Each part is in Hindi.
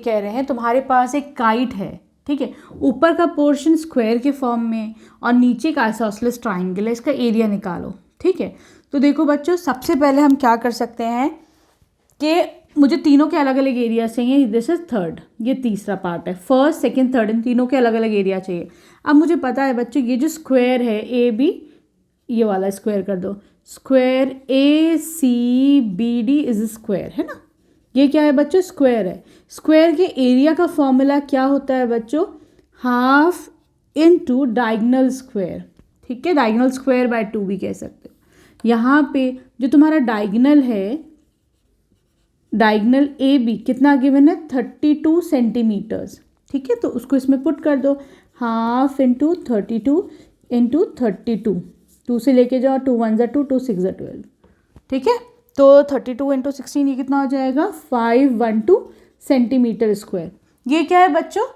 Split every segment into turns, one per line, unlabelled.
कह रहे हैं तुम्हारे पास एक काइट है, ठीक है, ऊपर का पोर्शन स्क्वायर के फॉर्म में और नीचे का आइसोसेलेस ट्राइंगल है, इसका एरिया निकालो, ठीक है। तो देखो बच्चों, सबसे पहले हम क्या कर सकते हैं कि मुझे तीनों के अलग अलग एरिया चाहिए। दिस इज थर्ड, ये तीसरा पार्ट है, फर्स्ट सेकंड थर्ड, इन तीनों के अलग अलग एरिया चाहिए। अब मुझे पता है बच्चों, ये जो स्क्वायर है ए बी, ये वाला स्क्वायर कर दो, square A C B D is square, है ना। ये क्या है बच्चों, स्क्वायर है। स्क्वायर के एरिया का फॉर्मूला क्या होता है बच्चों, हाफ इनटू डायगोनल स्क्वायर, ठीक है, डायगोनल स्क्वायर बाय 2 भी कह सकते हो। यहाँ पे जो तुम्हारा डायगोनल है, डायगोनल ए बी कितना गिवन है, 32 सेंटीमीटर्स, ठीक है। तो उसको इसमें पुट कर दो, हाफ इंटू 32 इंटू 32, 2 से लेके जाओ, 2 1 2, 2 6 12, ठीक है। तो 32 इंटू 16 ये कितना हो जाएगा, 512 सेंटीमीटर स्क्वायर। ये क्या है बच्चों,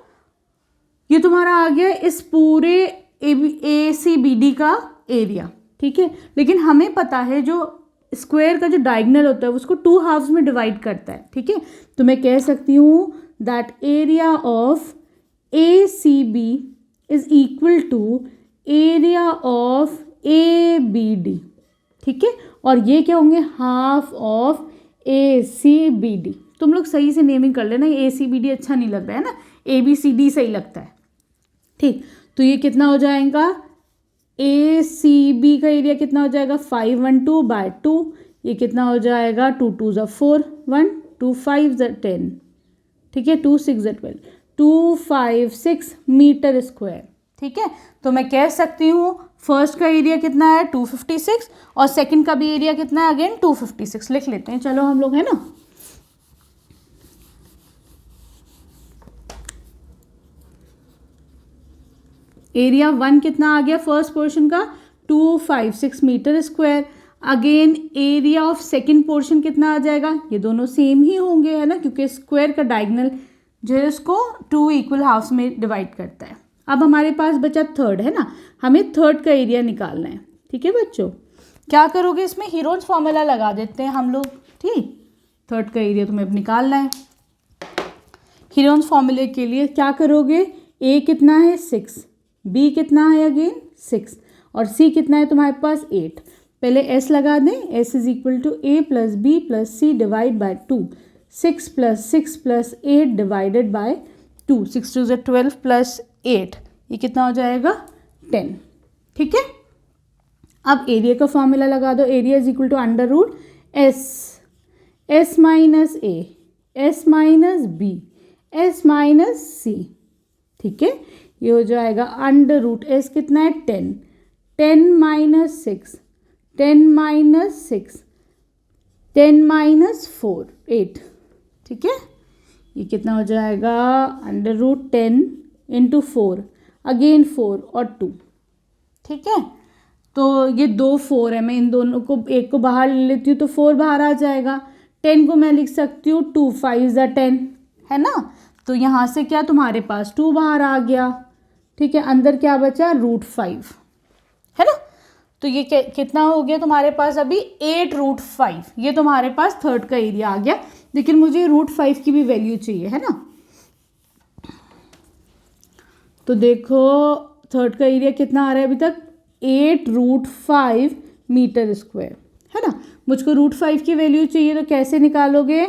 ये तुम्हारा आ गया इस पूरे ए सी बी डी का एरिया, ठीक है। लेकिन हमें पता है जो स्क्वायर का जो डायगोनल होता है उसको 2 हाफ्स में डिवाइड करता है, ठीक है। तो मैं कह सकती हूँ that area of A C B is equal to area of A B D, ठीक है। और ये क्या होंगे, half of A C B D. तुम लोग सही से नेमिंग कर लेना, ए सी बी डी अच्छा नहीं लग रहा है ना, ए बी सी डी सही लगता है, ठीक। तो ये कितना हो जाएगा, ए सी बी का एरिया कितना हो जाएगा, 512 बाय 2, ये कितना हो जाएगा, 2 2 ज़ा 4, 1 2 5 ज़ा 10, ठीक है, 2 6 ज़ा 12, 256 मीटर स्क्वायर, ठीक है। तो मैं कह सकती हूँ फर्स्ट का एरिया कितना है, 256, और सेकंड का भी एरिया कितना है, अगेन 256 लिख लेते हैं, चलो हम लोग, है ना। एरिया 1 कितना आ गया फर्स्ट पोर्शन का, 256 metre square. Again area of second portion कितना आ जाएगा, ये दोनों सेम ही होंगे, है ना, क्योंकि स्क्वायर का डायगोनल जो है उसको 2 इक्वल हाफ्स में डिवाइड करता है। अब हमारे पास बचा थर्ड, है ना, हमें थर्ड का एरिया निकालना है, ठीक है बच्चों। क्या करोगे, इसमें हीरोन्स फॉर्मूला लगा देते हैं हम लोग, ठीक। थर्ड का एरिया तुम्हें अब निकालना है। हीरोन्स फॉर्मूले के लिए क्या करोगे, ए कितना है 6, बी कितना है अगेन 6, और सी कितना है तुम्हारे पास 8। पहले एस लगा दें, S is equal to A plus B plus C divide by 2, 6 plus 8 divided by 2, 6 2 12 plus 8, ये कितना हो जाएगा 10, ठीक है। अब एरिया का फॉर्मूला लगा दो, area is equal to under root S minus A, S minus B, S minus C, ठीक है। ये हो जाएगा अंडर रूट एस कितना है 10, 10 माइनस 6, 10 माइनस 6, 10 माइनस 4 8, ठीक है। ये कितना हो जाएगा अंडर रूट 10 इंटू 4, अगेन 4 और 2, ठीक है। तो ये 2 4 है, मैं इन दोनों को एक को बाहर ले लेती हूँ तो 4 बाहर आ जाएगा। 10 को मैं लिख सकती हूँ 2 5 ज़ा 10, है ना। तो यहाँ से क्या तुम्हारे पास 2 बाहर आ गया, ठीक है। अंदर क्या बचा, रूट 5, है ना। तो ये कितना हो गया तुम्हारे पास अभी 8 रूट 5, ये तुम्हारे पास थर्ड का एरिया आ गया। लेकिन मुझे रूट 5 की भी वैल्यू चाहिए, है ना। तो देखो थर्ड का एरिया कितना आ रहा है अभी तक, 8 रूट 5 मीटर स्क्वायर, है ना। मुझको रूट 5 की वैल्यू चाहिए, तो कैसे निकालोगे,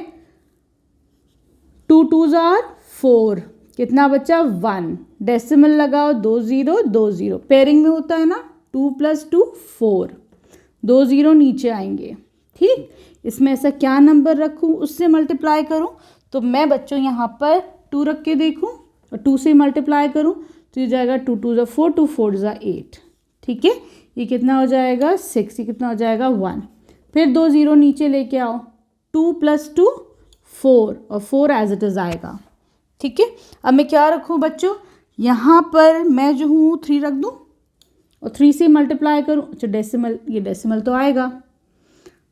2 2 ज़ार 4, कितना बचा 1, डेसिमल लगाओ, 2 0 2 0, पेयरिंग में होता है ना, 2 + 2 4, 2 0 नीचे आएंगे, ठीक। इसमें ऐसा क्या नंबर रखूँ, उससे मल्टीप्लाई करूँ, तो मैं बच्चों यहाँ पर 2 रख के देखूँ और 2 से मल्टीप्लाई करूँ तो ये जाएगा 2 2 ज़ा 4, 2 4 ज़ा 8, ठीक है। ये कितना हो जाएगा 6, ये कितना हो जाएगा 1, फिर 2 0 नीचे लेके आओ, 2 + 2 4, और 4 एज इट इज़ आएगा, ठीक है। अब मैं क्या रखूँ बच्चों, यहाँ पर मैं जो हूँ 3 रख दूँ और 3 से मल्टीप्लाई करूँ, अच्छा डेसिमल, ये डेसिमल तो आएगा,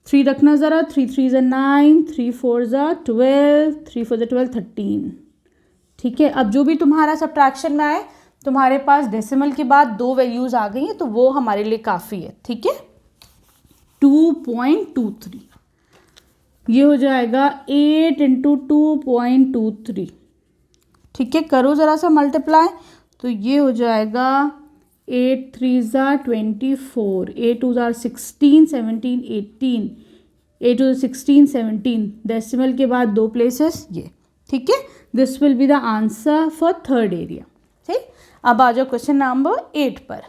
3 रखना ज़रा, 3 3 ज़ा 9, 3 4 ज़ा 12, 3 4 ज़ा 12 13, ठीक है। अब जो भी तुम्हारा सब्ट्रैक्शन में आए, तुम्हारे पास डेसिमल के बाद 2 वैल्यूज़ आ गई हैं, तो वो हमारे लिए काफ़ी है, ठीक है। 2.23 ये हो जाएगा 8 × 2.23, ठीक है, करो ज़रा सा मल्टीप्लाई, तो ये हो जाएगा 8 3 ज़ा 24, 8 2 ज़ा 16, 17 18, 8 2 16 17, डेसिमल के बाद 2 प्लेसेस ये, ठीक है। This will be the answer for third area. ठीक, अब आ जाओ क्वेश्चन नंबर 8 पर।